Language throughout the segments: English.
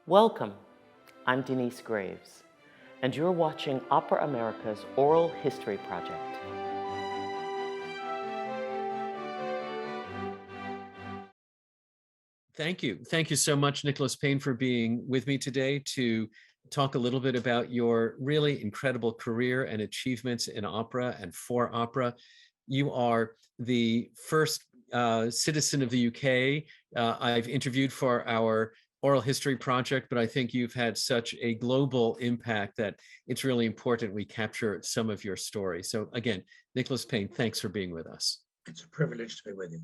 Welcome, I'm Denise Graves, and you're watching Opera America's Oral History Project. Thank you. Thank you so much, Nicholas Payne, for being with me today to talk a little bit about your really incredible career and achievements in opera and for opera. You are the first citizen of the UK I've interviewed for our oral history project, but I think you've had such a global impact that it's really important we capture some of your story. So again, Nicholas Payne, thanks for being with us. It's a privilege to be with you.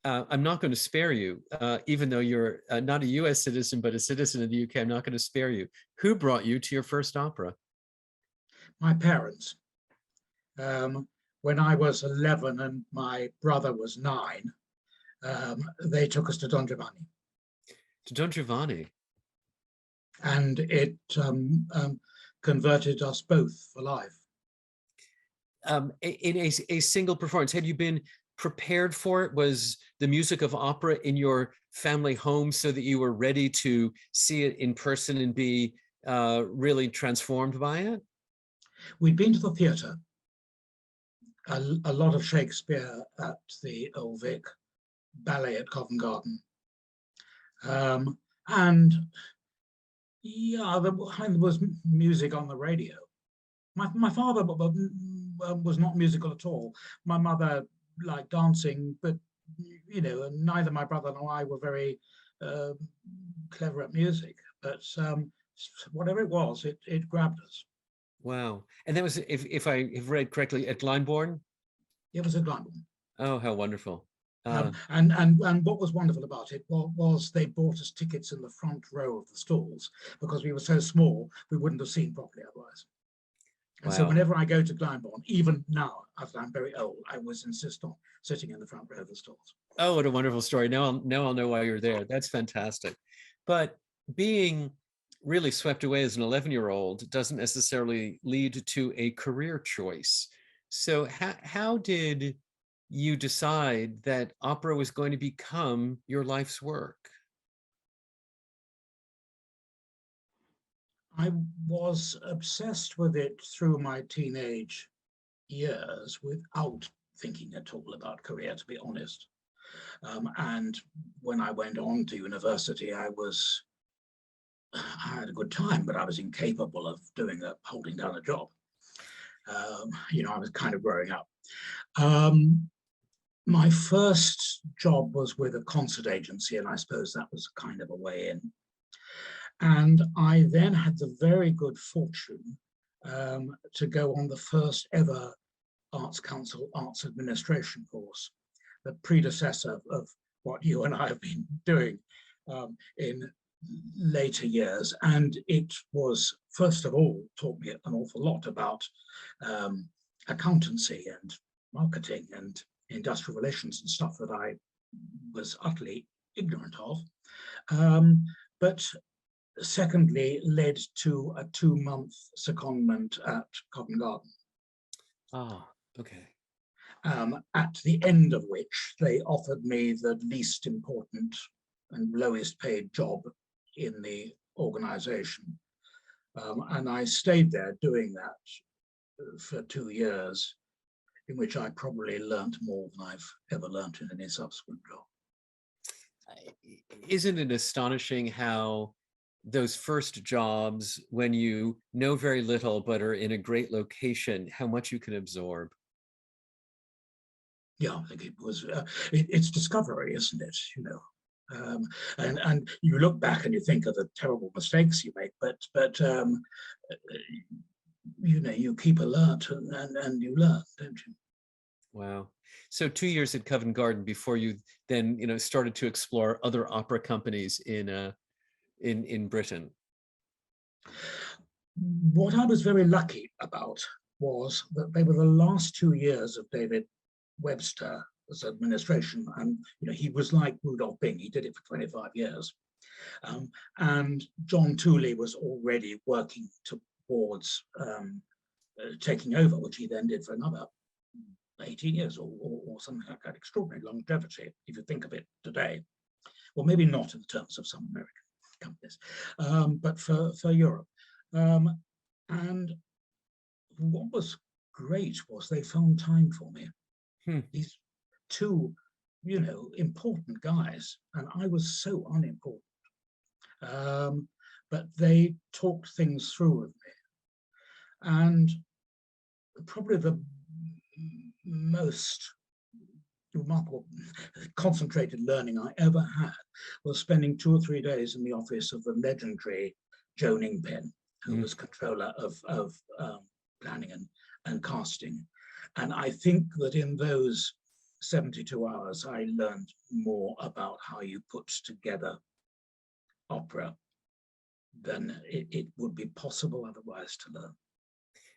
I'm not going to spare you, even though you're not a US citizen, but a citizen of the UK. I'm not going to spare you. Who brought you to your first opera? My parents. When I was 11 and my brother was 9, they took us to Don Giovanni. To Don Giovanni. And it converted us both for life. In a single performance, had you been prepared for it? Was the music of opera in your family home so that you were ready to see it in person and be really transformed by it? We'd been to the theatre, a lot of Shakespeare at the Old Vic, ballet at Covent Garden. And yeah, there was music on the radio. My father was not musical at all. My mother liked dancing, but neither my brother nor I were very clever at music. But whatever it was, it grabbed us. Wow! And that was, if I have read correctly, at Glyndebourne. It was at Glyndebourne. Oh, how wonderful! And what was wonderful about it was they bought us tickets in the front row of the stalls because we were so small we wouldn't have seen properly otherwise. And so whenever I go to Glyndebourne, even now, after I'm very old, I always insist on sitting in the front row of the stalls. Oh, what a wonderful story. Now I'll know why you're there. That's fantastic. But being really swept away as an 11-year-old doesn't necessarily lead to a career choice. So how did you decide that opera was going to become your life's work? I was obsessed with it through my teenage years without thinking at all about career, to be honest. And when I went on to university, I had a good time, but I was incapable of holding down a job. I was kind of growing up. My first job was with a concert agency, and I suppose that was kind of a way in. And I then had the very good fortune to go on the first ever Arts Council Arts Administration course, the predecessor of what you and I have been doing in later years. And it was, first of all, taught me an awful lot about accountancy and marketing and industrial relations and stuff that I was utterly ignorant of. But secondly, led to a 2-month secondment at Covent Garden. Oh, okay. At the end of which they offered me the least important and lowest paid job in the organization. And I stayed there doing that for 2 years, in which I probably learned more than I've ever learned in any subsequent job. Isn't it astonishing how those first jobs, when you know very little but are in a great location, how much you can absorb? Yeah, I think it was. It's discovery, isn't it? And you look back and you think of the terrible mistakes you make, but you keep alert and you learn, don't you? Wow. So 2 years at Covent Garden before you then started to explore other opera companies in Britain. What I was very lucky about was that they were the last 2 years of David Webster's administration, and he was like Rudolph Bing. He did it for 25 years, and John Tooley was already working towards taking over, which he then did for another 18 years or something like that. Extraordinary longevity, if you think of it today. Well, maybe not in terms of some American. companies, but for Europe. And what was great was they found time for me. These two, important guys, and I was so unimportant. But they talked things through with me. And probably the most remarkable concentrated learning I ever had was spending 2 or 3 days in the office of the legendary Joan Penn, who was controller of planning and casting. And I think that in those 72 hours, I learned more about how you put together opera than it would be possible otherwise to learn.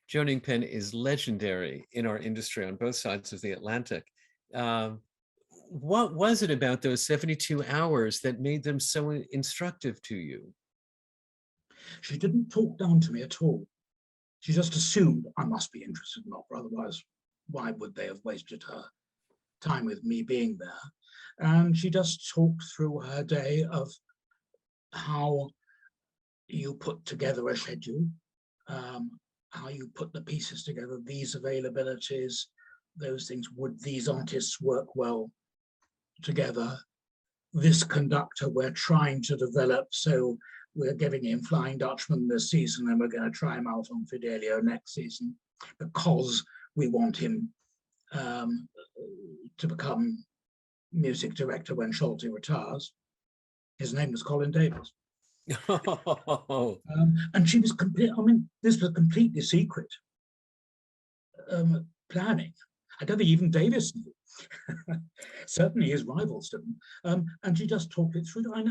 Joan Penn is legendary in our industry on both sides of the Atlantic. What was it about those 72 hours that made them so instructive to you? She didn't talk down to me at all. She just assumed I must be interested in opera, otherwise why would they have wasted her time with me being there? And she just talked through her day of how you put together a schedule, how you put the pieces together, these availabilities, those things. Would these artists work well together? This conductor we're trying to develop, so we're giving him Flying Dutchman this season, and we're going to try him out on Fidelio next season because we want him to become music director when Schulte retires. His name was Colin Davis. And she was complete. I mean, this was completely secret planning. I don't think even Davis knew. Certainly his rivals didn't. And she just talked it through. And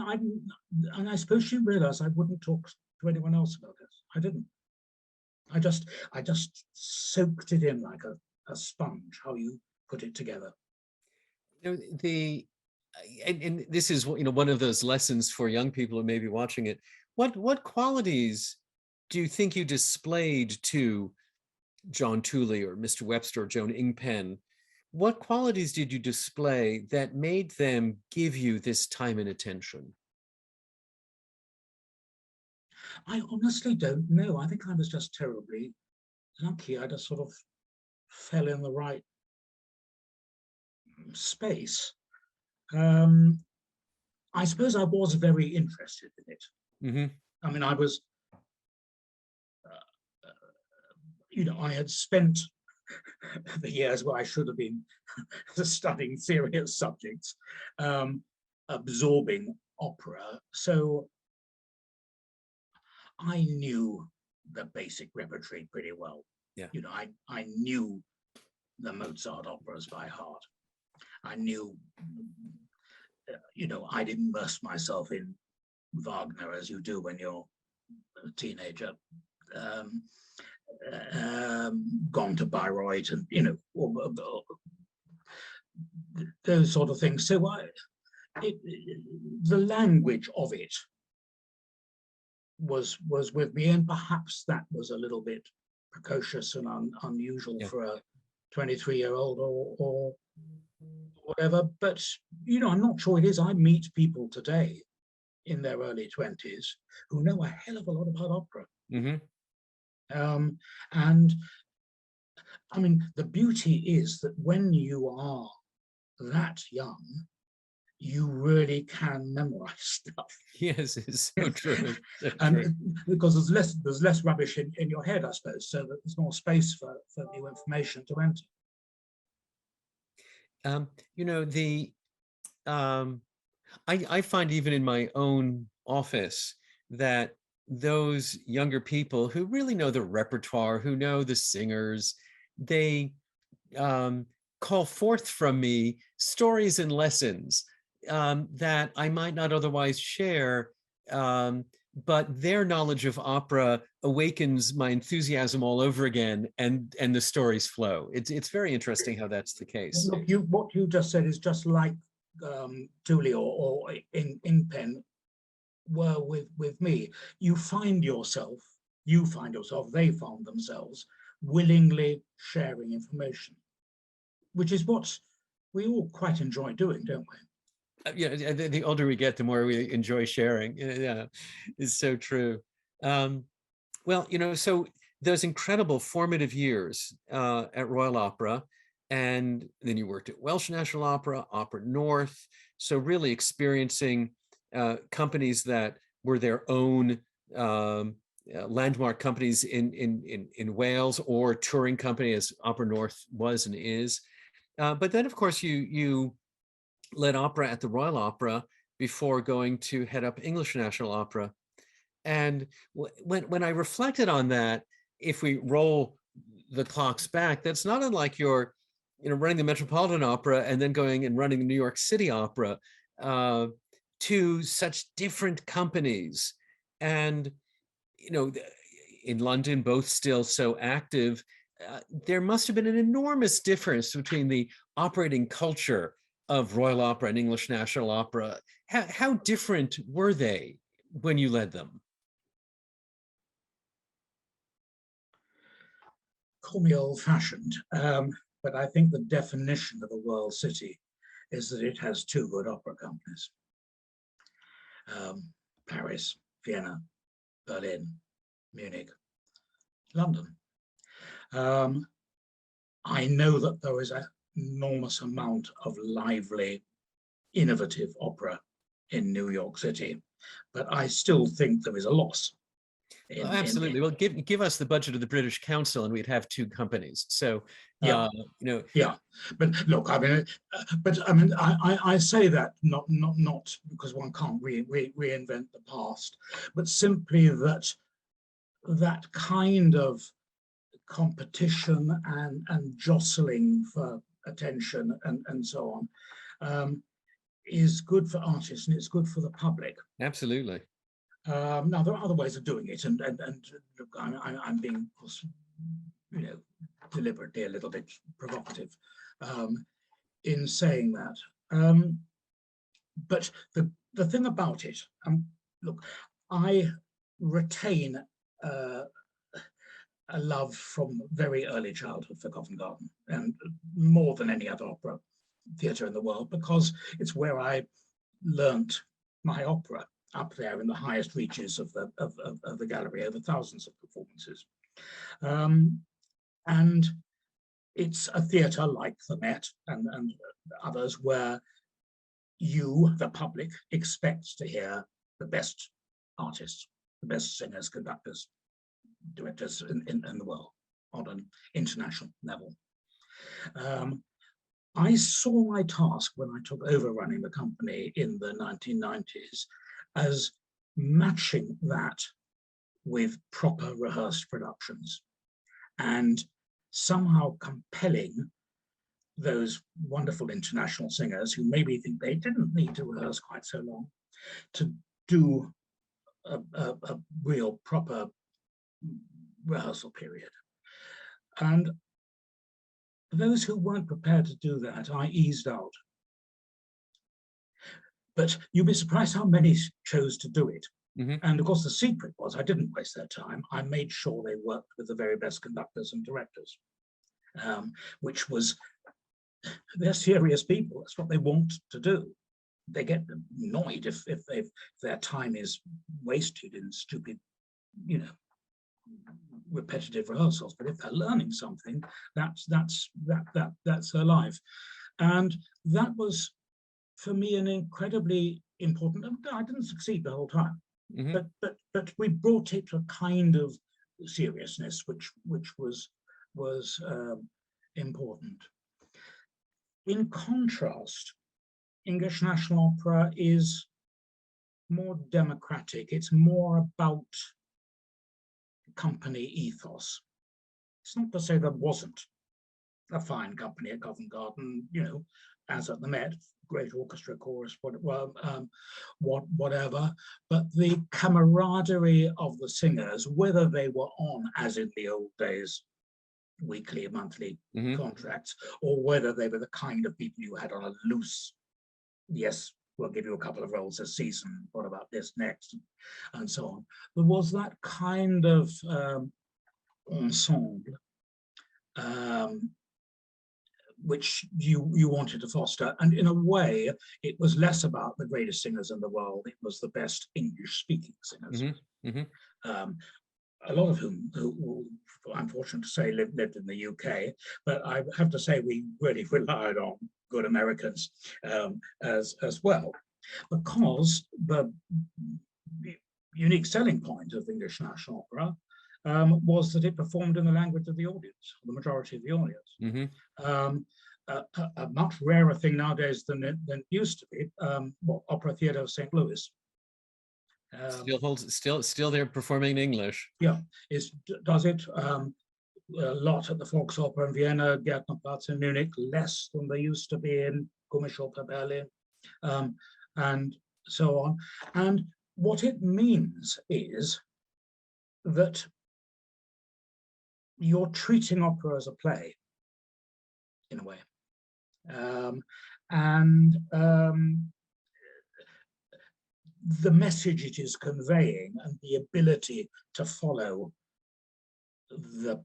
I suppose she realized I wouldn't talk to anyone else about it. I didn't. I just soaked it in like a sponge, how you put it together. And this is one of those lessons for young people who may be watching it. What qualities do you think you displayed to John Tooley or Mr. Webster or Joan Penn? What qualities did you display that made them give you this time and attention? I honestly don't know. I think I was just terribly lucky. I just sort of fell in the right space. I suppose I was very interested in it. Mm-hmm. I mean, I was, I had spent the years where I should have been studying serious subjects, absorbing opera. So I knew the basic repertory pretty well. Yeah. I knew the Mozart operas by heart. I knew, I'd immerse myself in Wagner as you do when you're a teenager. Gone to Bayreuth and, those sort of things. So the language of it was with me, and perhaps that was a little bit precocious and unusual for a 23-year-old or whatever, but I'm not sure it is. I meet people today in their early 20s who know a hell of a lot about opera. Mm-hmm. And I mean, the beauty is that when you are that young, you really can memorize stuff. Yes, it's so true. So and true. Because there's less rubbish in your head, I suppose, so that there's more space for new information to enter. I find even in my own office that those younger people who really know the repertoire, who know the singers, they call forth from me stories and lessons that I might not otherwise share, but their knowledge of opera awakens my enthusiasm all over again, and the stories flow. It's very interesting how that's the case. Look, what you just said is just like Tooley or in Penn were with me. You find yourself, they found themselves willingly sharing information, which is what we all quite enjoy doing, don't we? Yeah, the older we get, the more we enjoy sharing. Yeah, it's so true. Um, well, so those incredible formative years at Royal Opera, and then you worked at Welsh National Opera, Opera North. So really experiencing companies that were their own landmark companies in Wales, or touring company as Opera North was and is. But then, of course, you led opera at the Royal Opera before going to head up English National Opera. And when I reflected on that, if we roll the clocks back, that's not unlike your, running the Metropolitan Opera and then going and running the New York City Opera, to such different companies. And, in London, both still so active, there must have been an enormous difference between the operating culture of Royal Opera and English National Opera. How different were they when you led them? Call me old-fashioned, but I think the definition of a world city is that it has two good opera companies. Paris, Vienna, Berlin, Munich, London. I know that there is an enormous amount of lively, innovative opera in New York City, but I still think there is a loss. Absolutely. Well, give us the budget of the British Council, and we'd have two companies. So, yeah, But look, I say that not because one can't reinvent the past, but simply that kind of competition and jostling for attention and so on is good for artists and it's good for the public. Absolutely. Now there are other ways of doing it, and look, I'm being, deliberately a little bit provocative in saying that. But the thing about it, look, I retain a love from very early childhood for Covent Garden, and more than any other opera theatre in the world, because it's where I learnt my opera, up there in the highest reaches of the gallery, over thousands of performances. And it's a theatre like the Met and others where you, the public, expect to hear the best artists, the best singers, conductors, directors in the world on an international level. I saw my task when I took over running the company in the 1990s as matching that with proper rehearsed productions and somehow compelling those wonderful international singers who maybe think they didn't need to rehearse quite so long to do a real proper rehearsal period. And those who weren't prepared to do that, I eased out. But you'd be surprised how many chose to do it. Mm-hmm. And of course, the secret was I didn't waste their time. I made sure they worked with the very best conductors and directors, which was, they're serious people. That's what they want to do. They get annoyed if their time is wasted in stupid, repetitive rehearsals. But if they're learning something, that's their life. And that was, for me, an incredibly important. I didn't succeed the whole time, mm-hmm. but we brought it to a kind of seriousness which was important. In contrast, English National Opera is more democratic. It's more about company ethos. It's not to say there wasn't a fine company at Covent Garden, as at the Met, great orchestra, chorus, whatever. But the camaraderie of the singers, whether they were on, as in the old days, weekly, monthly mm-hmm. contracts, or whether they were the kind of people you had on a loose, yes, we'll give you a couple of roles a season, what about this next, and so on. There was that kind of ensemble, which you wanted to foster. And in a way, it was less about the greatest singers in the world. It was the best English-speaking singers. A lot of whom, who I'm fortunate to say, lived in the UK. But I have to say, we really relied on good Americans as well, because the unique selling point of English National Opera was that it performed in the language of the audience, the majority of the audience. A much rarer thing nowadays than it used to be. Opera Theatre of St. Louis. Still they're performing in English. Yeah, does it a lot at the Volksopera in Vienna, Gärtnerplatz in Munich, less than they used to be in Gummischoper Berlin, and so on. And what it means is that you're treating opera as a play, in a way. The message it is conveying and the ability to follow the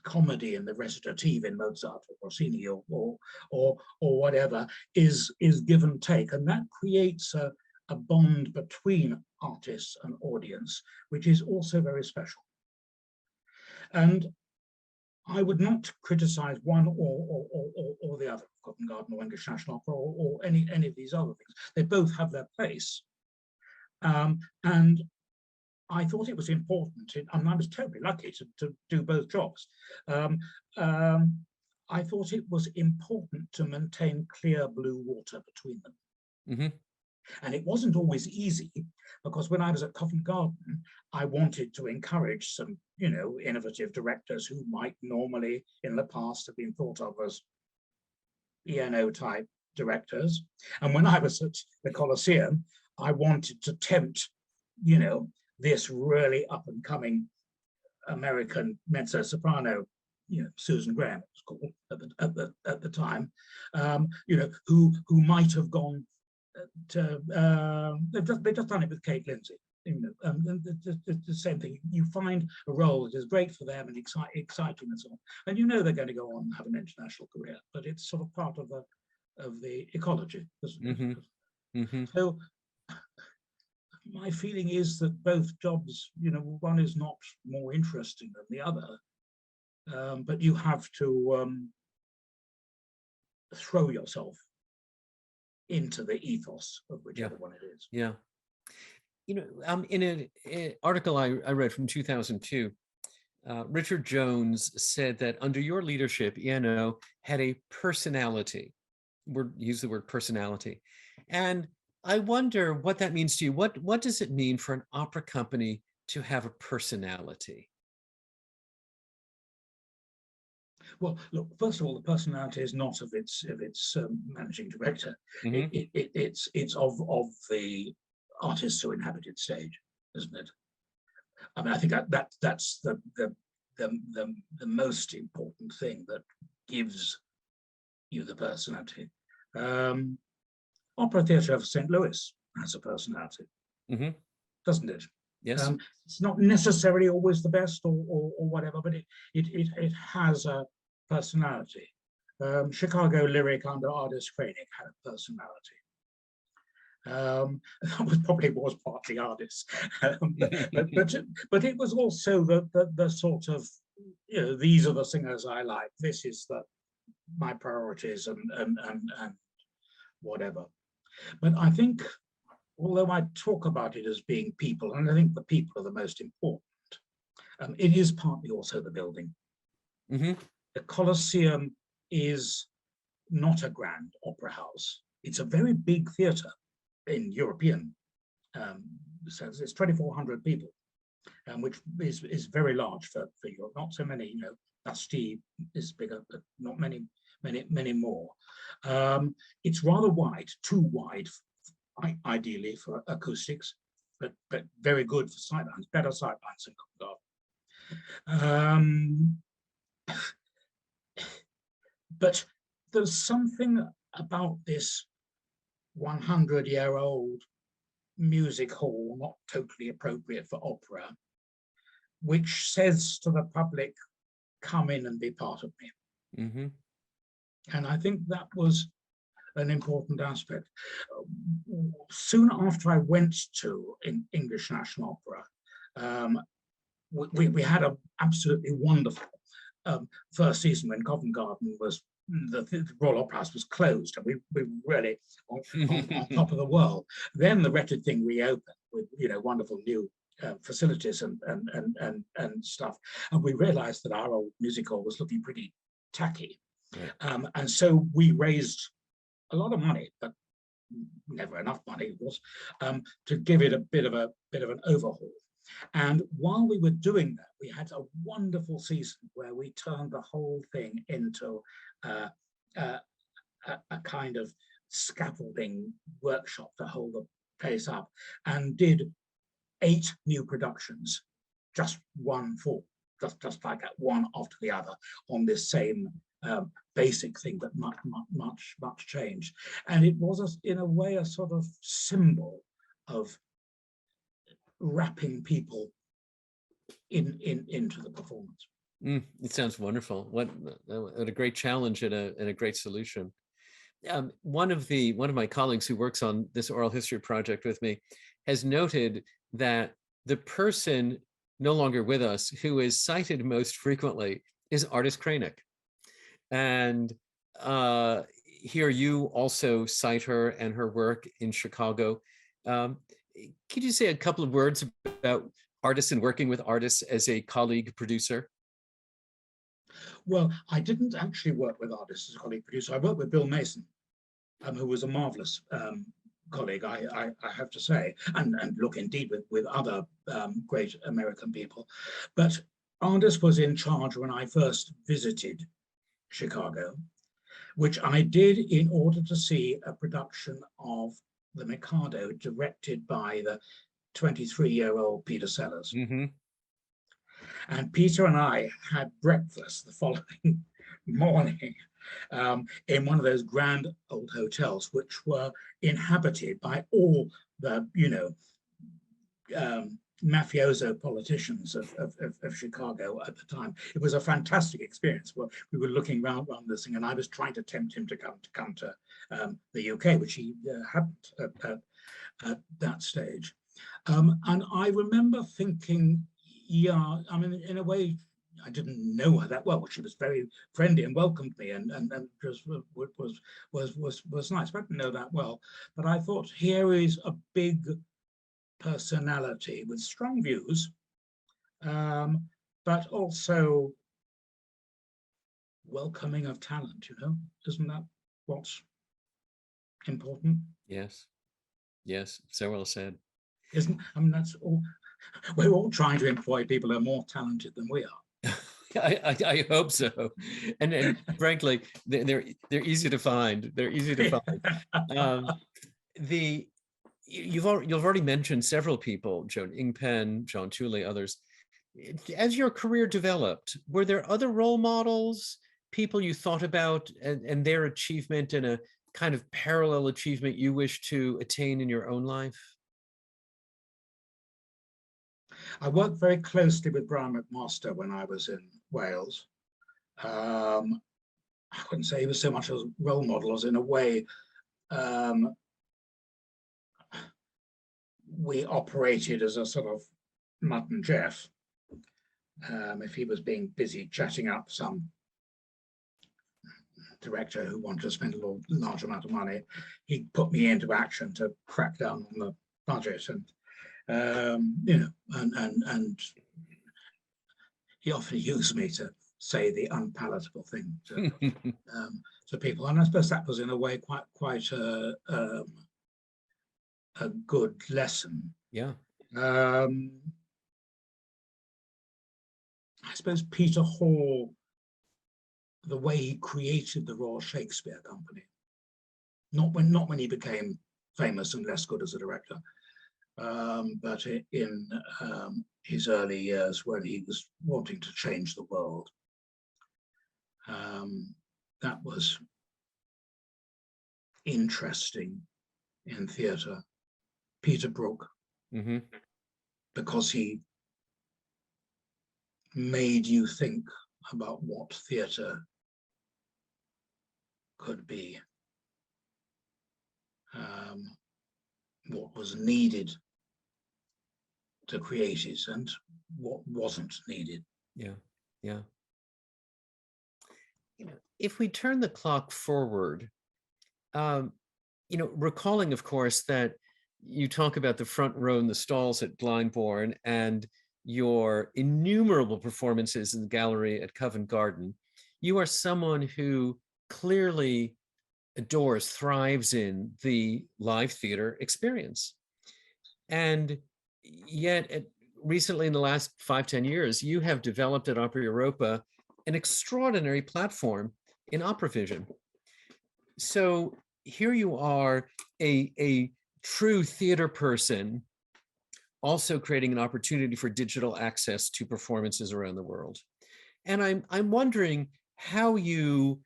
comedy and the recitative in Mozart or Rossini or whatever is give and take, and that creates a bond between artists and audience, which is also very special. And I would not criticize one or the other, Covent Garden or English National Opera or any of these other things. They both have their place. And I thought it was important, and I was terribly lucky to do both jobs. I thought it was important to maintain clear blue water between them. And it wasn't always easy, because when I was at Covent Garden, I wanted to encourage some, innovative directors who might normally in the past have been thought of as ENO type directors. And when I was at the Colosseum, I wanted to tempt, this really up and coming American mezzo soprano, Susan Graham, it was called at the time, who might have gone to, they've just done it with Kate Lindsay. The same thing. You find a role that is great for them and exciting and so on, and they're going to go on and have an international career. But it's sort of part of the ecology. So my feeling is that both jobs, one is not more interesting than the other, but you have to throw yourself into the ethos of whichever one it is. Yeah. In an article I read from 2002, Richard Jones said that under your leadership, ENO had a personality. Use the word personality. And I wonder what that means to you. What does it mean for an opera company to have a personality? Well, look, first of all, the personality is not of its managing director. It's of the artists who inhabited stage, isn't it? I mean, I think that's the most important thing that gives you the personality. Opera Theatre of St. Louis has a personality, doesn't it? Yes. It's not necessarily always the best or whatever, but it has a personality. Chicago Lyric under Ardis Koenig had a personality. That probably was partly Ardis, but it was also the sort of, these are the singers I like. This is my priorities and whatever. But I think, although I talk about it as being people, and I think the people are the most important, it is partly also the building. The Colosseum is not a grand opera house. It's a very big theatre in European sense. It's 2,400 people, which is very large for Europe. Not so many, Bastille is bigger, but not many more. It's rather wide, too wide, ideally for acoustics, but very good for sightlines, better sightlines than Covent Garden. But there's something about this 100-year-old music hall, not totally appropriate for opera, which says to the public, come in and be part of me. And I think that was an important aspect. Soon after I went to English National Opera, we had an absolutely wonderful first season when Covent Garden was, the Royal Opera House was closed, and we really on top of the world. Then the wretched thing reopened with wonderful new facilities and stuff, and we realized that our old music hall was looking pretty tacky. Right. And so we raised a lot of money, but never enough money, of course, to give it a bit of an overhaul. And while we were doing that, we had a wonderful season where we turned the whole thing into a kind of scaffolding workshop to hold the place up, and did 8 new productions, just one fall, just like that, one after the other, on this same basic thing, but much changed. And it was, in a way, a sort of symbol of wrapping people into the performance. It sounds wonderful. What a great challenge and a great solution. One of my colleagues who works on this oral history project with me has noted that the person no longer with us who is cited most frequently is Artis Kranick. And here you also cite her and her work in Chicago. Could you say a couple of words about Artis and working with Artis as a colleague producer? Well, I didn't actually work with Artis as a colleague producer. I worked with Bill Mason, who was a marvelous colleague, I have to say, and look, indeed, with other great American people. But Artis was in charge when I first visited Chicago, which I did in order to see a production of The Mikado directed by the 23-year-old Peter Sellers. Mm-hmm. And Peter and I had breakfast the following morning in one of those grand old hotels, which were inhabited by all the, mafioso politicians of Chicago at the time. It was a fantastic experience. Well, we were looking around this thing, and I was trying to tempt him to come to the UK, which he hadn't at that stage. And I remember thinking, yeah, I mean, in a way, I didn't know her that well, but she was very friendly and welcomed me, and just was nice. But I didn't know that well. But I thought, here is a big personality with strong views, but also welcoming of talent. Isn't that what's important? Yes, so well said. That's all. We're all trying to employ people who are more talented than we are. I hope so, and frankly, they're easy to find. They're easy to find. You've already mentioned several people: Joan Ingpen, John Tooley, others. As your career developed, were there other role models, people you thought about, and their achievement and a kind of parallel achievement you wish to attain in your own life? I worked very closely with Brian McMaster when I was in Wales. I wouldn't say he was so much as a role model as, in a way, we operated as a sort of Mutt and Jeff. If he was being busy chatting up some director who wanted to spend a large amount of money, he'd put me into action to crack down on the budget, and and he often used me to say the unpalatable thing to people, and I suppose that was, in a way, quite a good lesson. Yeah. I suppose Peter Hall, the way he created the Royal Shakespeare Company, not when he became famous and less good as a director, but in his early years when he was wanting to change the world. That was interesting in theatre. Peter Brook, because he made you think about what theatre could be what was needed to create it and what wasn't needed. Yeah, yeah. If we turn the clock forward, recalling, of course, that you talk about the front row and the stalls at Blindborn and your innumerable performances in the gallery at Covent Garden, you are someone who clearly adores, thrives in the live theater experience. And yet, recently in the last 5-10 years, you have developed at Opera Europa an extraordinary platform in opera vision. So here you are, a true theater person, also creating an opportunity for digital access to performances around the world. And I'm wondering how you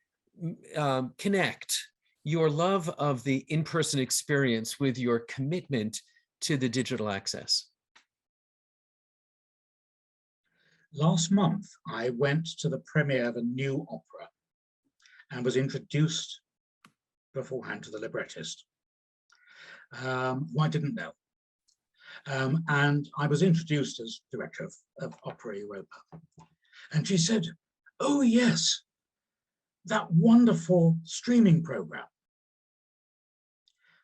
connect your love of the in-person experience with your commitment to the digital access. Last month, I went to the premiere of a new opera and was introduced beforehand to the librettist, who I didn't know. And I was introduced as director of Opera Europa. And she said, "Oh yes, that wonderful streaming program."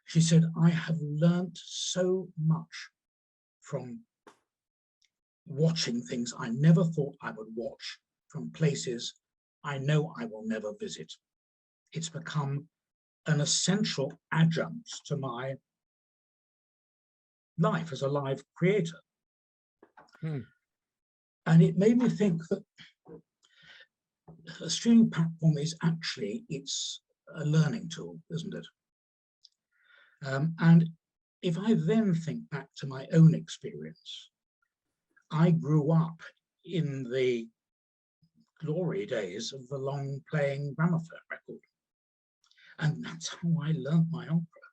She said, "I have learned so much from watching things I never thought I would watch from places I know I will never visit. It's become an essential adjunct to my life as a live creator." And it made me think that a streaming platform is actually, it's a learning tool, isn't it? And if I then think back to my own experience, I grew up in the glory days of the long playing gramophone record. And that's how I learned my opera.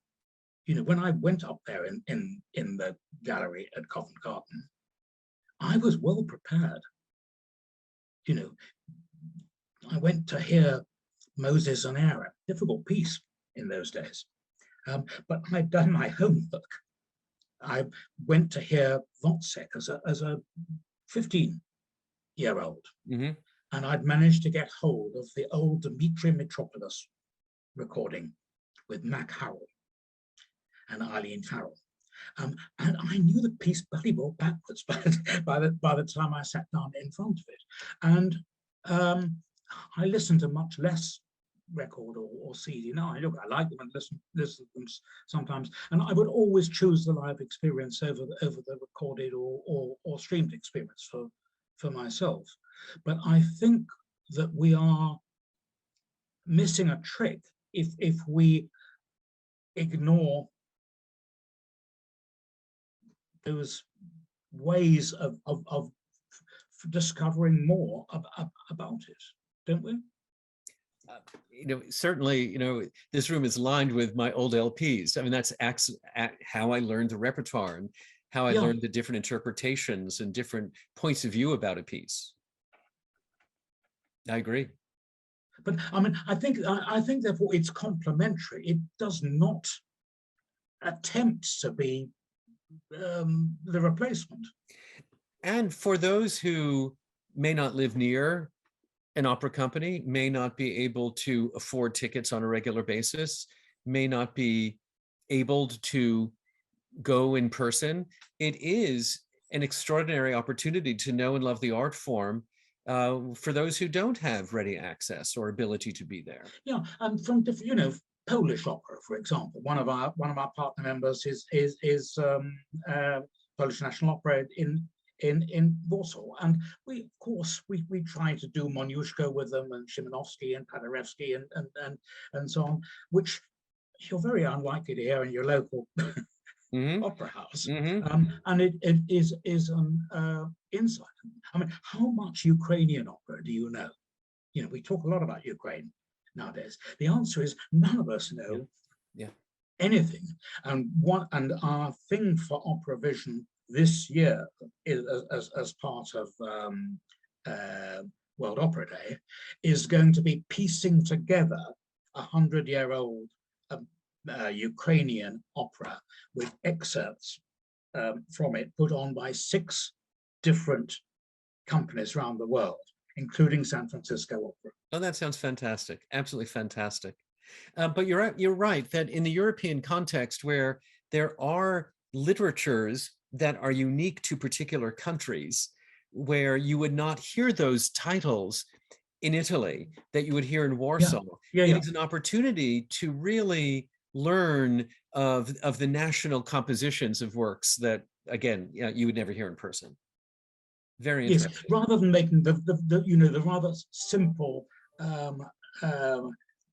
You know, when I went up there in the gallery at Covent Garden, I was well prepared. You know, I went to hear Moses and Aaron, difficult piece in those days. But I'd done my homework. I went to hear Wozzeck as a 15-year-old. And I'd managed to get hold of the old Dimitri Mitropoulos recording with Mac Harrell and Eileen Farrell. And I knew the piece bloody well backwards by the time I sat down in front of it. And I listened to much less record or CD now. I like them and listen to them sometimes. And I would always choose the live experience over the recorded or streamed experience for myself. But I think that we are missing a trick if we ignore those ways of discovering more about it, don't we? Certainly, this room is lined with my old LPs. I mean, that's how I learned the repertoire and how I learned the different interpretations and different points of view about a piece. I agree. But I mean, I think therefore it's complementary. It does not attempt to be the replacement. And for those who may not live near an opera company, may not be able to afford tickets on a regular basis, may not be able to go in person, it is an extraordinary opportunity to know and love the art form for those who don't have ready access or ability to be there. Yeah, and from different, Polish opera, for example, one of our partner members is Polish National Opera in Warsaw, and we of course we try to do Moniuszko with them and Szymanowski and Paderewski and so on, which you're very unlikely to hear in your local opera house. And it is an insight. I mean, how much Ukrainian opera do you know? We talk a lot about Ukraine nowadays. The answer is none of us know anything. And our thing for Opera Vision this year is, as part of World Opera Day, is going to be piecing together 100-year-old Ukrainian opera with excerpts from it put on by 6 different companies around the world, including San Francisco Opera. Oh, that sounds fantastic. Absolutely fantastic. But you're right that in the European context, where there are literatures that are unique to particular countries, where you would not hear those titles in Italy that you would hear in Warsaw, it is an opportunity to really learn of the national compositions of works that, again, you would never hear in person. Very interesting. Yes, rather than making the rather simple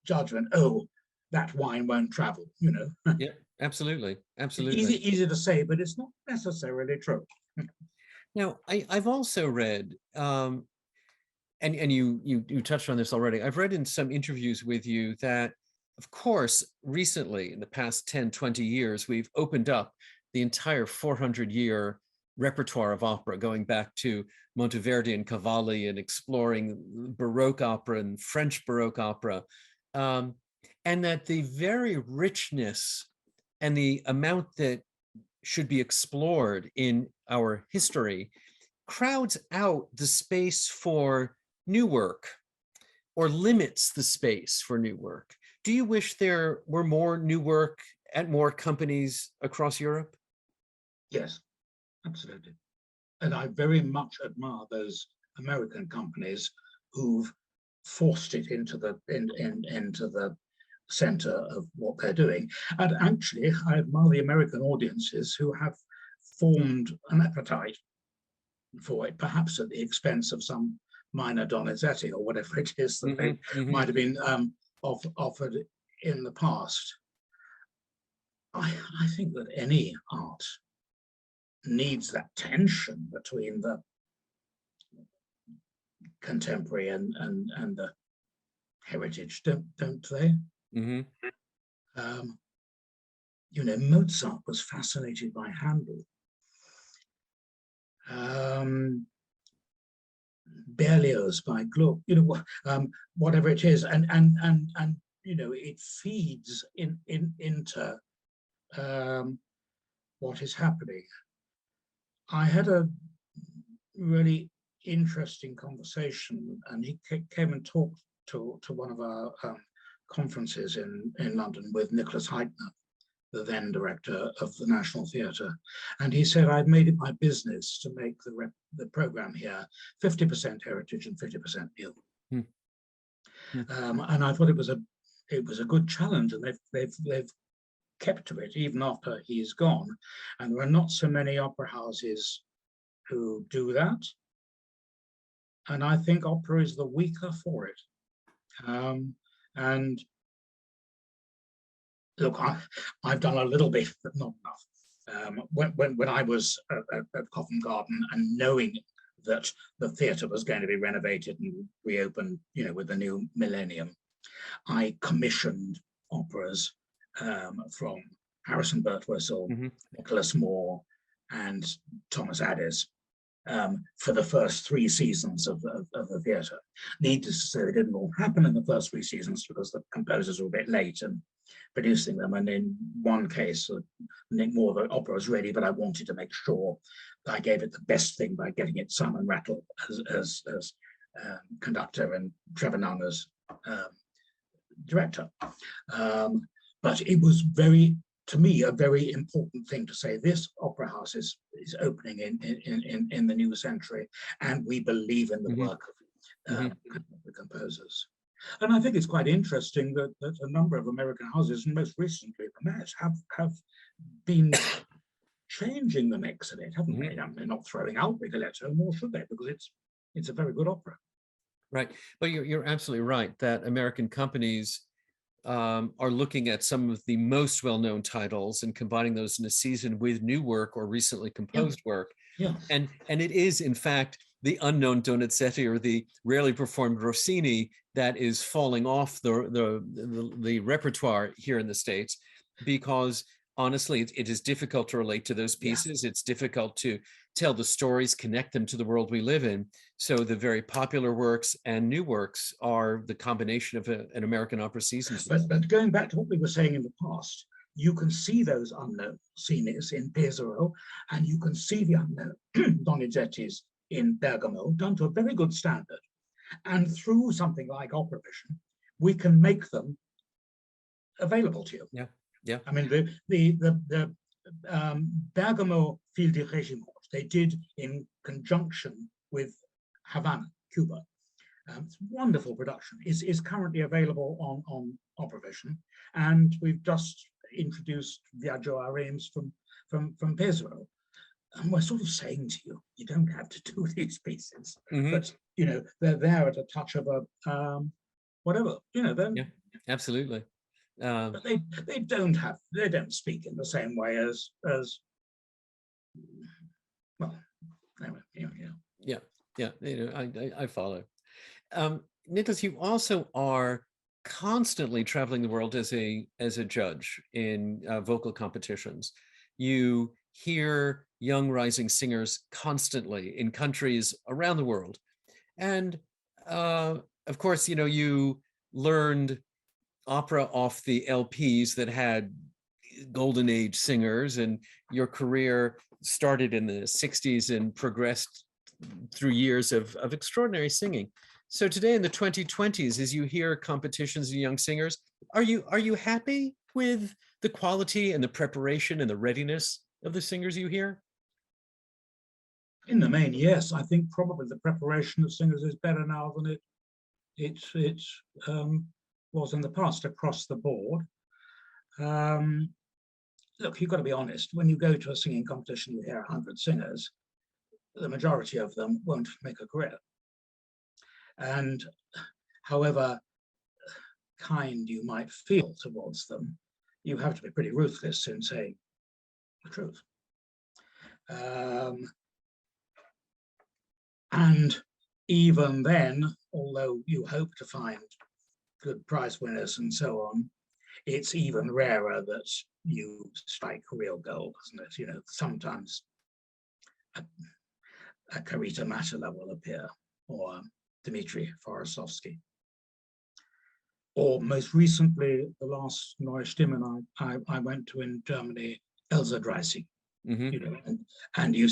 judgment, oh, that wine won't travel, Yeah, absolutely, absolutely. Easy to say, but it's not necessarily true. Now, I've also read, and you touched on this already. I've read in some interviews with you that, of course, recently in the past 10, 20 years, we've opened up the entire 400-year repertoire of opera, going back to Monteverdi and Cavalli and exploring Baroque opera and French Baroque opera, and that the very richness and the amount that should be explored in our history crowds out the space for new work or limits the space for new work. Do you wish there were more new work at more companies across Europe? Yes, absolutely. And I very much admire those American companies who've forced it into the center of what they're doing. And actually, I admire the American audiences who have formed an appetite for it, perhaps at the expense of some minor Donizetti or whatever it is that they might have been offered in the past. I think that any art needs that tension between the contemporary and the heritage, don't they? Mozart was fascinated by Handel. Berlioz by Gluck, whatever it is, and it feeds into what is happening. I had a really interesting conversation, and he came and talked to one of our conferences in London with Nicholas Payne, the then director of the National Theatre. And he said, I've made it my business to make the program here 50% heritage and 50% new. And I thought it was a good challenge, and they've kept to it even after he's gone. And there are not so many opera houses who do that. And I think opera is the weaker for it. And look, I've done a little bit, but not enough. When I was at Covent Garden, and knowing that the theatre was going to be renovated and reopened, with the new millennium, I commissioned operas from Harrison Birtwistle, Nicholas Moore, and Thomas Addis for the first 3 seasons of the theatre. Needless to say, they didn't all happen in the first 3 seasons because the composers were a bit late in producing them. And in one case, Nick Moore, the opera was ready, but I wanted to make sure that I gave it the best thing by getting it sung and rattled as conductor and Trevor Nunn as director. But it was to me, a very important thing to say, this opera house is opening in the new century, and we believe in the work of the composers. And I think it's quite interesting that a number of American houses, and most recently the Met, have been changing the mix of it, haven't they? They're not throwing out Rigoletto, nor should they, because it's a very good opera. Right, but you're absolutely right that American companies are looking at some of the most well-known titles and combining those in a season with new work or recently composed work. And it is, in fact, the unknown Donizetti or the rarely performed Rossini that is falling off the repertoire here in the States, because honestly, it is difficult to relate to those pieces. It's difficult to tell the stories, connect them to the world we live in. So the very popular works and new works are the combination of an American opera season piece. But going back to what we were saying in the past, you can see those unknown scenes in Pesaro, and you can see the unknown Donizettis in Bergamo, done to a very good standard. And through something like Opera Vision, we can make them available to you. Yeah, yeah. I mean, the Bergamo Fil di Regiment, they did in conjunction with Havana, Cuba. It's a wonderful production. Is currently available on Opera Vision, and we've just introduced Viaggio a Reims from Pesaro. And we're sort of saying to you, you don't have to do these pieces, but you know they're there at a touch of a whatever, you know. Then yeah, absolutely. But they don't speak in the same way as well. Anyway, yeah. You know, I follow. Nicholas, you also are constantly traveling the world as a judge in vocal competitions. You hear young rising singers constantly in countries around the world, and of course, you know, you learned opera off the LPs that had golden age singers, and your career started in the 60s and progressed through years of extraordinary singing. So today in the 2020s, as you hear competitions of young singers, are you happy with the quality and the preparation and the readiness of the singers you hear? In the main, yes. I think probably the preparation of singers is better now than it was in the past across the board. Look, you've got to be honest. When you go to a singing competition, you hear 100 singers. The majority of them won't make a career. And however kind you might feel towards them, you have to be pretty ruthless in saying the truth. And even then, although you hope to find good prize winners and so on, it's even rarer that you strike real gold, isn't it? You know, sometimes a Karita Matala will appear, or Dmitry Forosovsky. Or most recently, the last Neue Stimmen I went to in Germany, Elsa Dreisig, you know, and you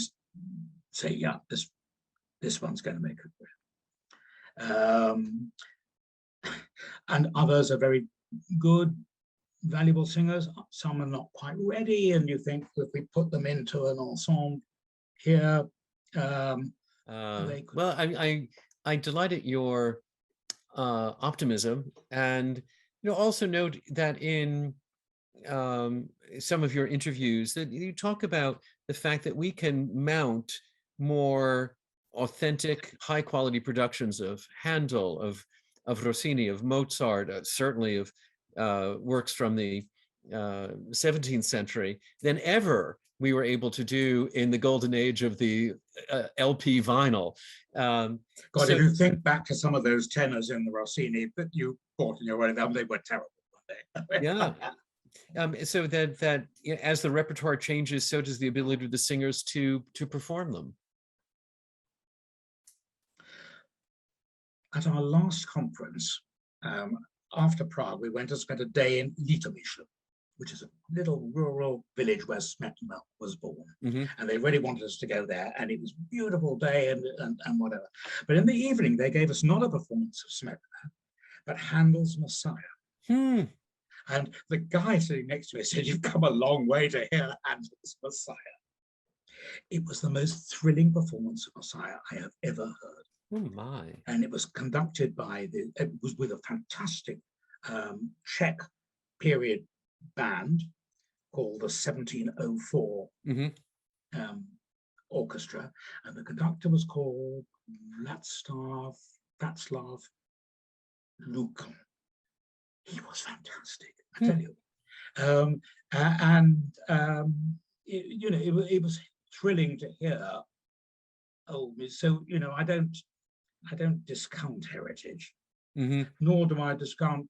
say, yeah, this one's going to make a career. And others are very good, valuable singers. Some are not quite ready, and you think if we put them into an ensemble here, well, I delight at your optimism, and you know, also note that in some of your interviews that you talk about the fact that we can mount more authentic, high quality productions of Handel, of Rossini, of Mozart, certainly of works from the 17th century than ever we were able to do in the golden age of the LP vinyl. God, so, if you think back to some of those tenors in the Rossini that you bought in your wedding album, they were terrible, weren't they? Yeah. So that you know, as the repertoire changes, so does the ability of the singers to perform them. At our last conference, after Prague, we went and spent a day in Litomyšl, which is a little rural village where Smetana was born. And they really wanted us to go there, and it was a beautiful day and whatever. But in the evening, they gave us not a performance of Smetana, but Handel's Messiah. And the guy sitting next to me said, "You've come a long way to hear Handel's Messiah." It was the most thrilling performance of Messiah I have ever heard. Oh my. And it was conducted by it was with a fantastic Czech period band called the 1704 Orchestra, and the conductor was called Václav Lukan. He was fantastic, I tell you. You know, it was thrilling to hear old music. So, you know, I don't discount heritage, nor do I discount.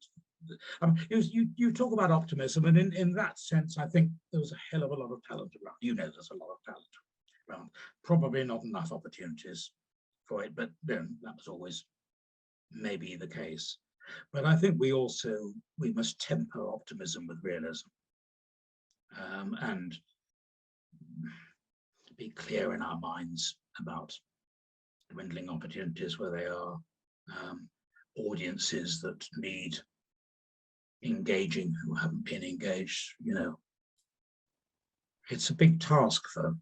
You talk about optimism, and in that sense, I think there was a hell of a lot of talent around. You know, there's a lot of talent Well, probably not enough opportunities for it, but that was always maybe the case. But I think we must temper optimism with realism, and be clear in our minds about dwindling opportunities where they are, audiences that need engaging who haven't been engaged. It's a big task for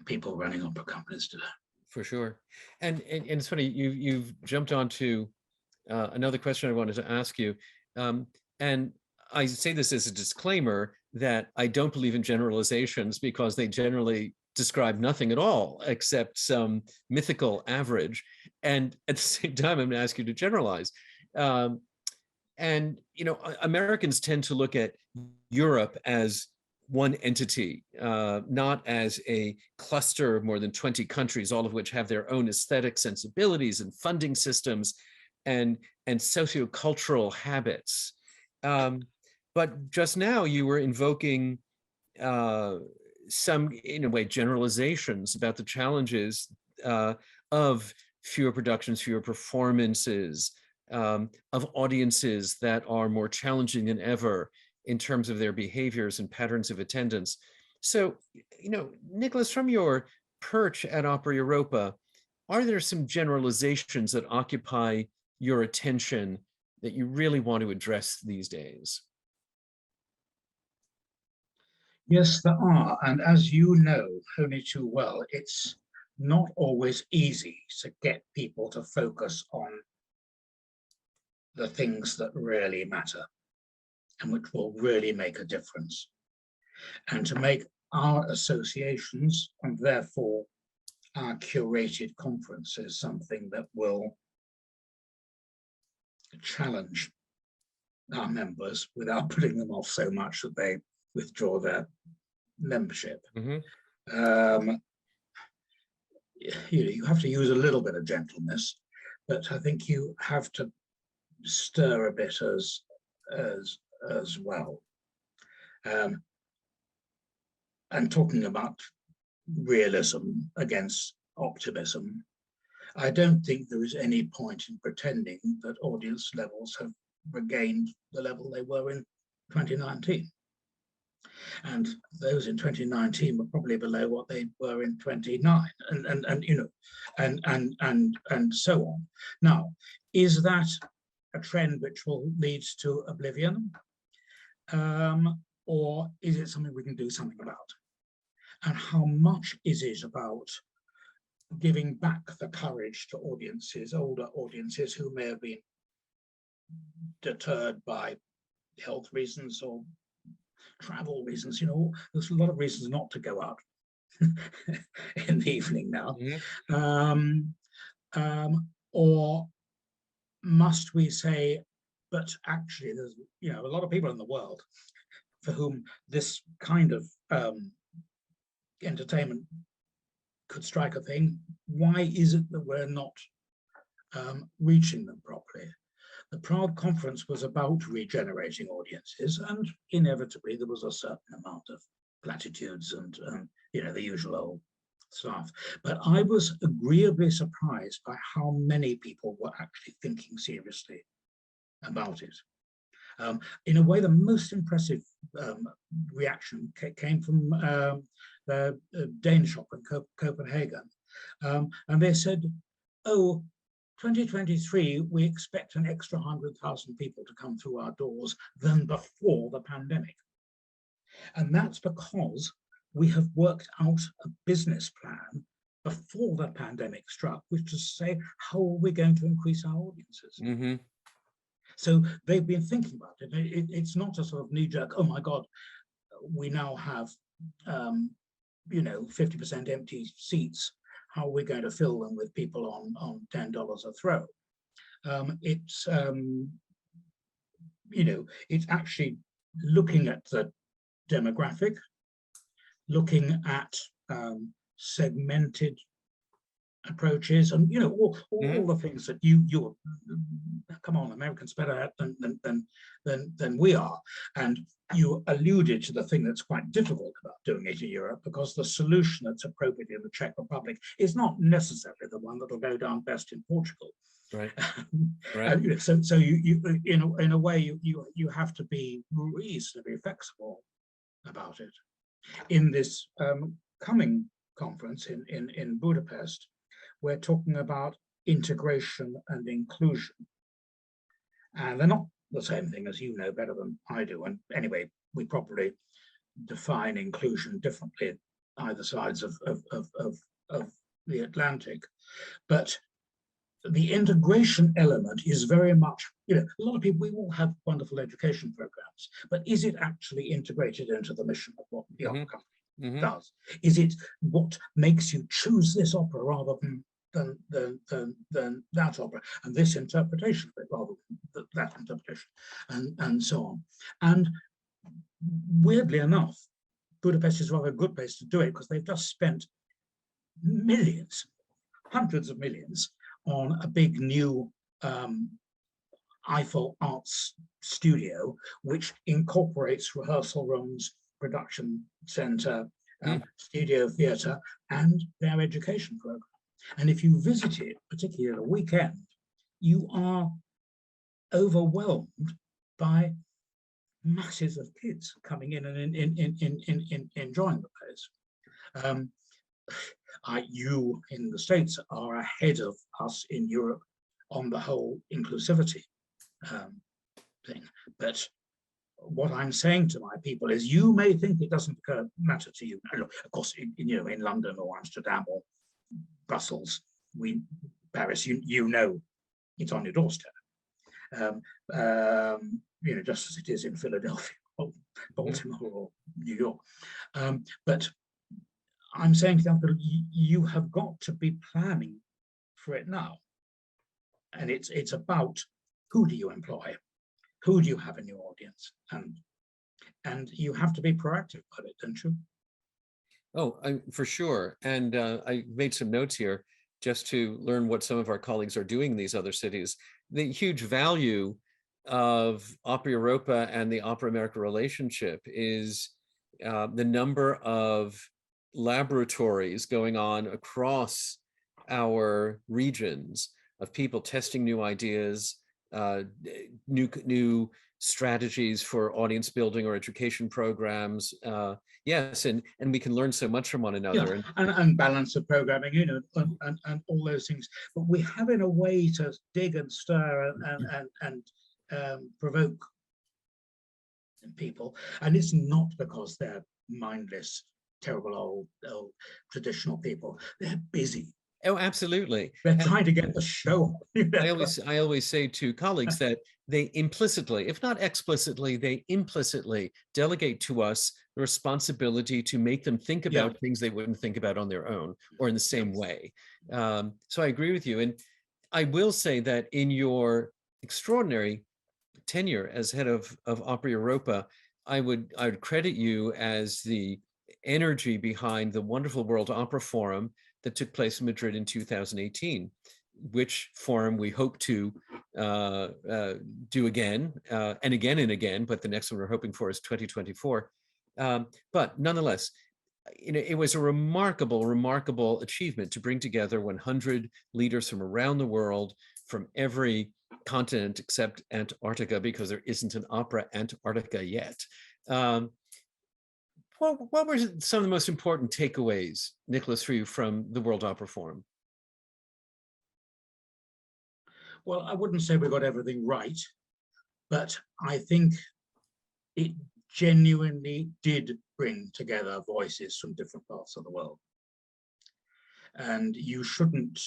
people running opera companies today. For sure. And it's funny, you've jumped onto another question I wanted to ask you. And I say this as a disclaimer that I don't believe in generalizations, because they generally describe nothing at all except some mythical average. And at the same time, I'm going to ask you to generalize. And Americans tend to look at Europe as one entity, not as a cluster of more than 20 countries, all of which have their own aesthetic sensibilities and funding systems and sociocultural habits. But just now you were invoking some, in a way, generalizations about the challenges of fewer productions, fewer performances, of audiences that are more challenging than ever in terms of their behaviors and patterns of attendance. So, Nicholas, from your perch at Opera Europa, are there some generalizations that occupy your attention that you really want to address these days? Yes, there are. And as you know only too well, it's not always easy to get people to focus on the things that really matter and which will really make a difference, and to make our associations and therefore our curated conferences something that will challenge our members without putting them off so much that they withdraw their membership. Mm-hmm. You have to use a little bit of gentleness, but I think you have to stir a bit as well. And talking about realism against optimism, I don't think there is any point in pretending that audience levels have regained the level they were in 2019. And those in 2019 were probably below what they were in 29, and so on. Now, is that a trend which will lead to oblivion, or is it something we can do something about? And how much is it about giving back the courage to audiences, older audiences who may have been deterred by health reasons or travel reasons? There's a lot of reasons not to go out in the evening now. Mm-hmm. Or must we say, but actually there's a lot of people in the world for whom this kind of entertainment could strike a thing. Why is it that we're not reaching them properly? The Prague conference was about regenerating audiences, and inevitably there was a certain amount of platitudes and the usual old stuff. But I was agreeably surprised by how many people were actually thinking seriously about it. In a way, the most impressive reaction came from the Danish opera in Copenhagen. And they said, oh, 2023, we expect an extra 100,000 people to come through our doors than before the pandemic. And that's because we have worked out a business plan before the pandemic struck, which is to say, how are we going to increase our audiences? Mm-hmm. So they've been thinking about it. It's not a sort of knee-jerk, oh my God, we now have 50% empty seats. How are we going to fill them with people on $10 a throw? It's actually looking at the demographic, looking at segmented approaches, and all Mhm. the things that you come on, Americans better at than we are. And you alluded to the thing that's quite difficult about doing it in Europe, because the solution that's appropriate in the Czech Republic is not necessarily the one that'll go down best in Portugal. Right. Right. So you in a way you have to be reasonably flexible about it. In this coming conference in Budapest, we're talking about integration and inclusion. And they're not the same thing, as you know better than I do. And anyway, we probably define inclusion differently either sides of the Atlantic. But the integration element is very much, a lot of people, we all have wonderful education programs, but is it actually integrated into the mission of what the opera company does? Is it what makes you choose this opera rather than that opera, and this interpretation of it rather than that interpretation, and so on? And weirdly enough, Budapest is rather a good place to do it, because they've just spent millions, hundreds of millions, on a big new Eiffel Arts studio, which incorporates rehearsal rooms, production center, studio theatre, and their education program. And if you visit it, particularly at a weekend, you are overwhelmed by masses of kids coming in and enjoying the place. You in the States are ahead of us in Europe on the whole inclusivity thing. But what I'm saying to my people is, you may think it doesn't matter to you. Of course, in London or Amsterdam or Brussels, Paris, you know, it's on your doorstep. Just as it is in Philadelphia or Baltimore or New York. But I'm saying to them, you have got to be planning for it now. And it's about, who do you employ? Who do you have in your audience? And you have to be proactive about it, don't you? Oh, for sure. And I made some notes here just to learn what some of our colleagues are doing in these other cities. The huge value of Opera Europa and the Opera America relationship is the number of laboratories going on across our regions of people testing new ideas, new strategies for audience building or education programs. Yes, and we can learn so much from one another. Yeah, and balance of programming, and all those things. But we have, in a way, to dig and stir and provoke people. And it's not because they're mindless, terrible old traditional people. They're busy. Oh, absolutely. They're trying to get the show on. I always say to colleagues that they implicitly, if not explicitly, they implicitly delegate to us the responsibility to make them think about things they wouldn't think about on their own or in the same way. So I agree with you. And I will say that in your extraordinary tenure as head of Opera Europa, I would credit you as the energy behind the wonderful World Opera Forum that took place in Madrid in 2018, which forum we hope to do again and again and again, but the next one we're hoping for is 2024. But nonetheless, it was a remarkable achievement to bring together 100 leaders from around the world, from every continent except Antarctica, because there isn't an Opera Antarctica yet. What were some of the most important takeaways, Nicholas, for you from the World Opera Forum? Well, I wouldn't say we got everything right, but I think it genuinely did bring together voices from different parts of the world. And you shouldn't,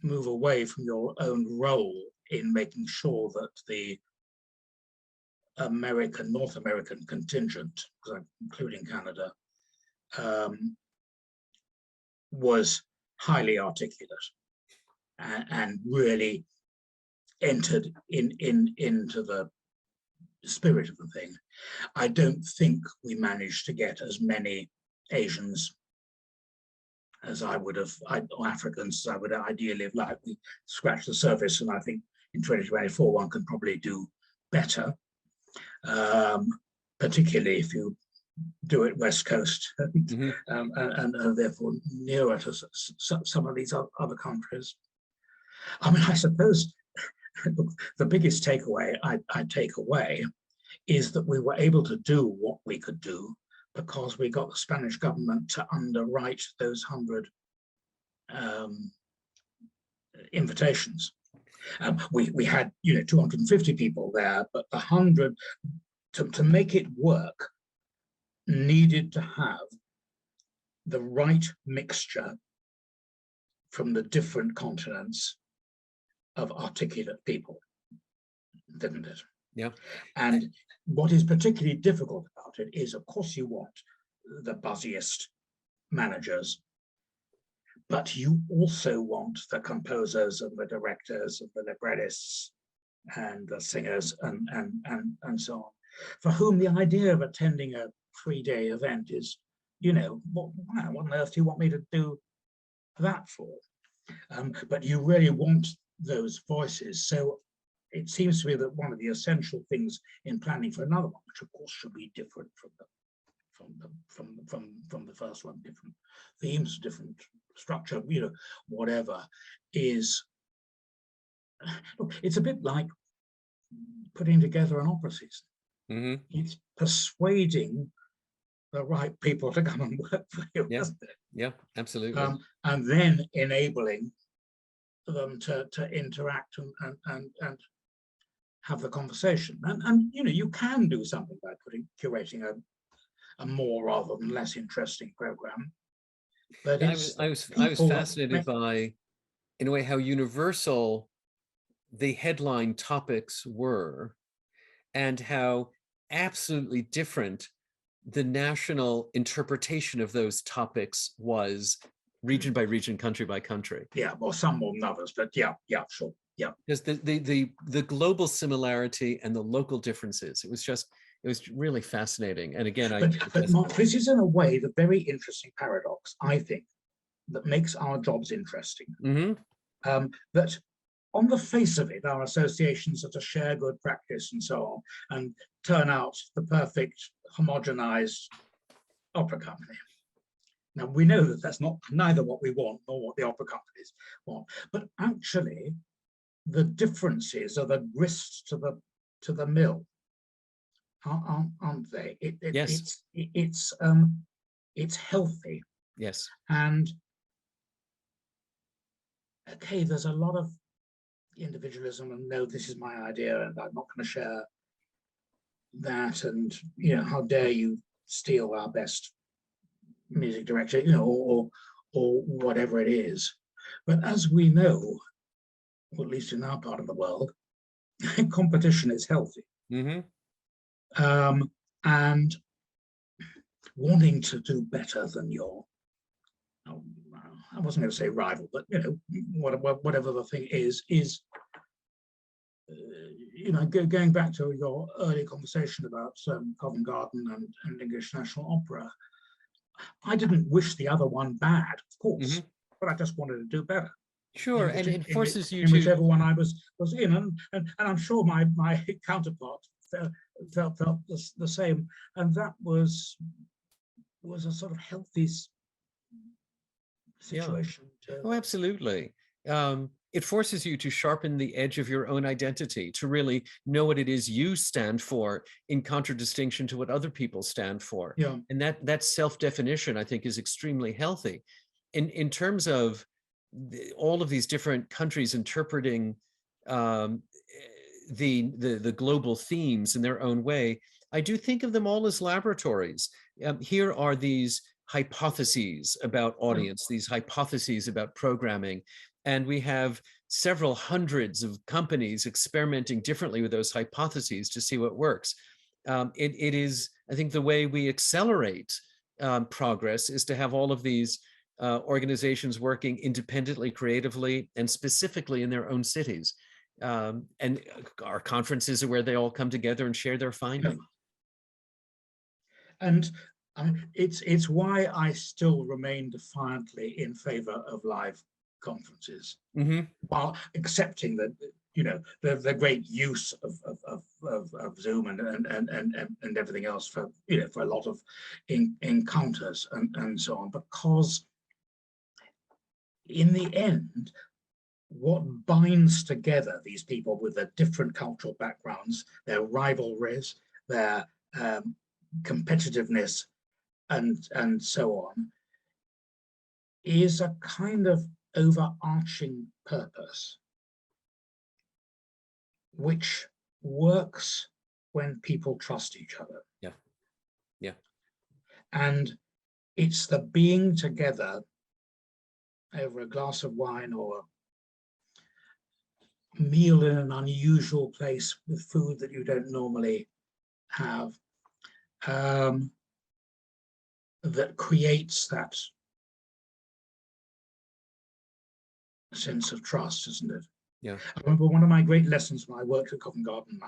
move away from your own role in making sure that the North American contingent, including Canada, was highly articulate and really entered into the spirit of the thing. I don't think we managed to get as many Asians as I would have, or Africans, as I would ideally have liked. We scratched the surface, and I think in 2024 one can probably do better, particularly if you do it West Coast, and therefore nearer to some of these other countries. I mean, I suppose the biggest takeaway I take away is that we were able to do what we could do because we got the Spanish government to underwrite those 100 invitations. We had 250 people there, but the 100 to make it work needed to have the right mixture from the different continents of articulate people, didn't it? Yeah. And what is particularly difficult about it is, of course, you want the buzziest managers, but you also want the composers and the directors and the librettists and the singers and so on, for whom the idea of attending a 3-day event is, what on earth do you want me to do that for? But you really want those voices. So it seems to me that one of the essential things in planning for another one, which of course should be different from the first one, different themes, different structure, whatever, is, look, it's a bit like putting together an opera season. It's persuading the right people to come and work for you, isn't it? Yeah, absolutely. And then enabling them to interact and have the conversation. And you can do something by curating a more rather than less interesting program. But I was fascinated by, in a way, how universal the headline topics were, and how absolutely different the national interpretation of those topics was, region by region, country by country. Yeah, well, some more than others, but yeah, sure. Yeah. Because the global similarity and the local differences, it was really fascinating. And again, but Mark, this is in a way the very interesting paradox, I think, that makes our jobs interesting. That on the face of it, our associations are to share good practice and so on, and turn out the perfect homogenized opera company. Now, we know that that's neither what we want nor what the opera companies want, but actually the differences are the grist to the mill, aren't they? Yes. It's healthy. Yes. And okay, there's a lot of individualism and no, this is my idea and I'm not going to share that, and how dare you steal our best music director, or whatever it is. But as we know, or at least in our part of the world, competition is healthy. And wanting to do better than your, I wasn't going to say rival, but whatever the thing is going back to your early conversation about Covent Garden and English National Opera, I didn't wish the other one bad, of course, but I just wanted to do better. Sure, and it forces you in whichever one I was in, and I'm sure my counterpart felt the same, and that was a sort of healthy situation. Oh, absolutely. It forces you to sharpen the edge of your own identity, to really know what it is you stand for in contradistinction to what other people stand for. Yeah. And that self-definition, I think, is extremely healthy. In terms of all of these different countries interpreting the global themes in their own way, I do think of them all as laboratories. Here are these hypotheses about audience, these hypotheses about programming, and we have several hundreds of companies experimenting differently with those hypotheses to see what works. It is, I think, the way we accelerate progress is to have all of these organizations working independently, creatively, and specifically in their own cities. And our conferences are where they all come together and share their findings. And I mean, it's why I still remain defiantly in favor of live conferences, while accepting that, you know, the great use of Zoom and everything else for, you know, for a lot of encounters and so on, because in the end, what binds together these people with their different cultural backgrounds, their rivalries, their competitiveness, and so on, is a kind of overarching purpose which works when people trust each other. Yeah. Yeah. And it's the being together over a glass of wine or a meal in an unusual place with food that you don't normally have, that creates that sense of trust, isn't it? Yeah. I remember one of my great lessons when I worked at Covent Garden.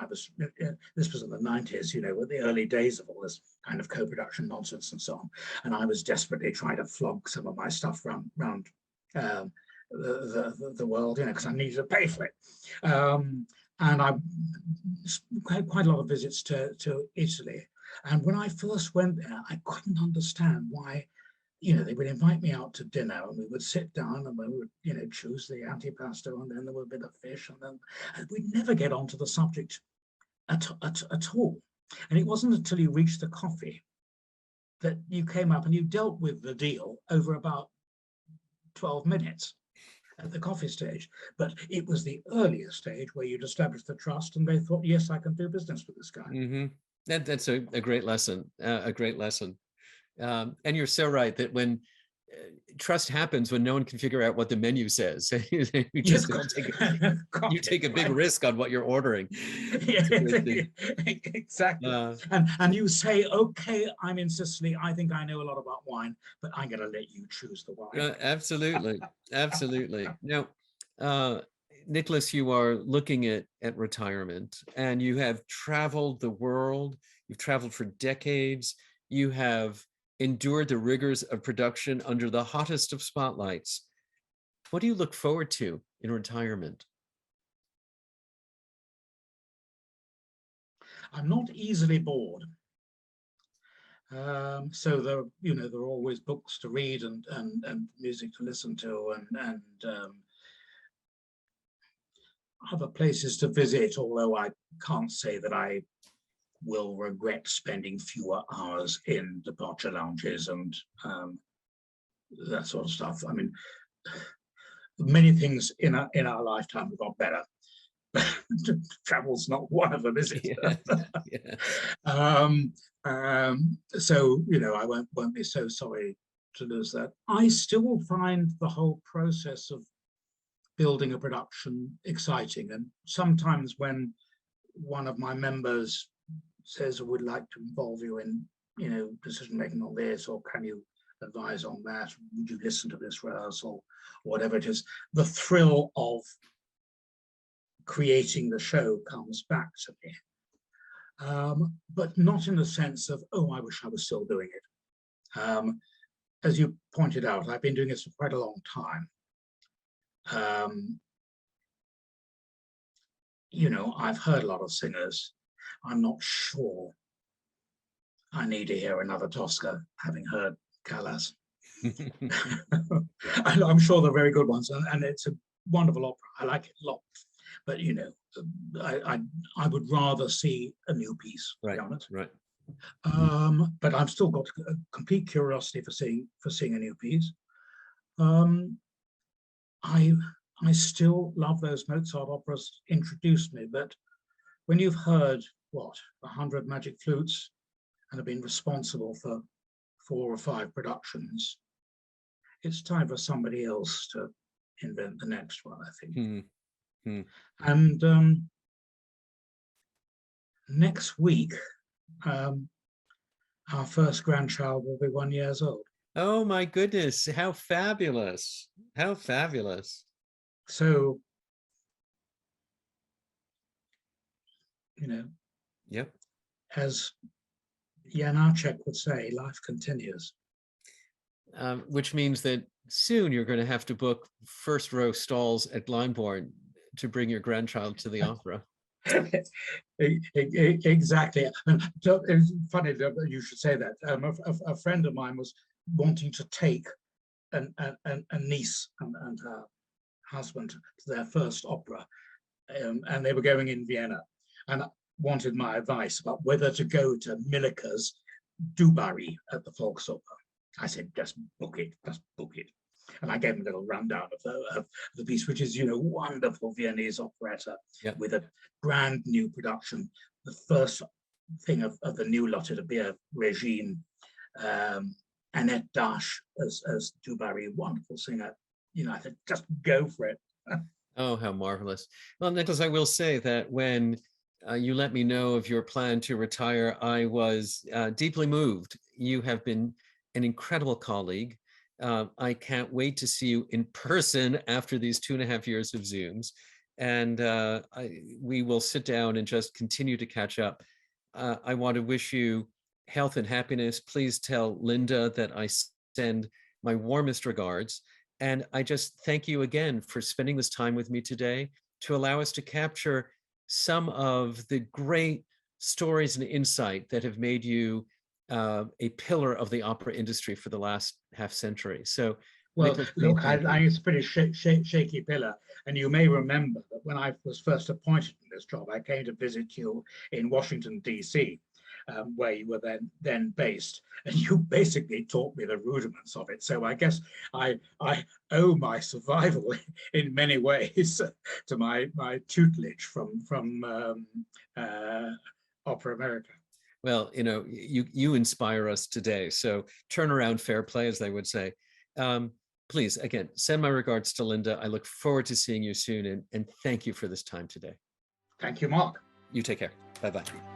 This was in the 90s, you know, with the early days of all this kind of co-production nonsense and so on. And I was desperately trying to flog some of my stuff around the world, you know, because I needed to pay for it. And I had quite a lot of visits to Italy. And when I first went there, I couldn't understand why, you know, they would invite me out to dinner and we would sit down and we would, you know, choose the antipasto and then there would be the fish and we'd never get onto the subject at all. And it wasn't until you reached the coffee that you came up and you dealt with the deal over about 12 minutes at the coffee stage. But it was the earlier stage where you'd established the trust and they thought, yes, I can do business with this guy. That's a great lesson, a great lesson. And you're so right that when trust happens when no one can figure out what the menu says, you just you take a big risk on what you're ordering. Yeah, exactly. And you say, okay, I'm in Sicily. I think I know a lot about wine, but I'm going to let you choose the wine. Absolutely, absolutely. Now, Nicholas, you are looking at retirement, and you have traveled the world. You've traveled for decades. You have endured the rigors of production under the hottest of spotlights. What do you look forward to in retirement? I'm not easily bored. So there, you know, there are always books to read and music to listen to and other places to visit, although I can't say that I will regret spending fewer hours in departure lounges and that sort of stuff. I mean, many things in our lifetime have got better. Travel's not one of them, is it? Yeah. So, you know, I won't be so sorry to lose that. I still find the whole process of building a production exciting. And sometimes when one of my members says, I would like to involve you in, you know, decision making on this, or can you advise on that? Would you listen to this rehearsal? Or whatever it is, the thrill of creating the show comes back to me. But not in the sense of, oh, I wish I was still doing it. As you pointed out, I've been doing this for quite a long time. You know, I've heard a lot of singers. I'm not sure I need to hear another Tosca, having heard Callas. I'm sure they're very good ones, and it's a wonderful opera. I like it a lot. But you know, I would rather see a new piece. Right. To be honest. Right. But I've still got a complete curiosity for seeing a new piece. I still love those Mozart operas introduced me, but when you've heard what 100 Magic Flutes and have been responsible for 4 or 5 productions, it's time for somebody else to invent the next one, I think. And next week, our first grandchild will be 1 year old. Oh my goodness, how fabulous. How fabulous. So, you know, yep, as Janacek would say, life continues. Which means that soon you're going to have to book first row stalls at Glyndebourne to bring your grandchild to the opera. Exactly. So it's funny that you should say that. A friend of mine was wanting to take a niece and her husband to their first opera, and they were going in Vienna, and wanted my advice about whether to go to Milliker's Du Barry at the Volksoper. I said, just book it, just book it. And I gave him a little rundown of the piece, which is, wonderful Viennese operetta with a brand new production. The first thing of the new lot, it'll be a regime. Annette Dash as Du Barry, wonderful singer. I said, just go for it. Oh, how marvelous. Well, Nicholas, I will say that when you let me know of your plan to retire, I was deeply moved. You have been an incredible colleague. I can't wait to see you in person after these 2.5 years of Zooms. And we will sit down and just continue to catch up. I want to wish you health and happiness. Please tell Linda that I send my warmest regards. And I just thank you again for spending this time with me today to allow us to capture some of the great stories and insight that have made you a pillar of the opera industry for the last half century. So, well, Nicholas look, Payne, I think it's a pretty shaky pillar. And you may remember that when I was first appointed in this job, I came to visit you in Washington, D.C., where you were then based, and you basically taught me the rudiments of it. So I guess I owe my survival in many ways to my tutelage from Opera America. well, you inspire us today. So turn around fair play, as they would say. Please, again, send my regards to Linda. I look forward to seeing you soon, and thank you for this time today. Thank you, Mark. You take care. Bye-bye.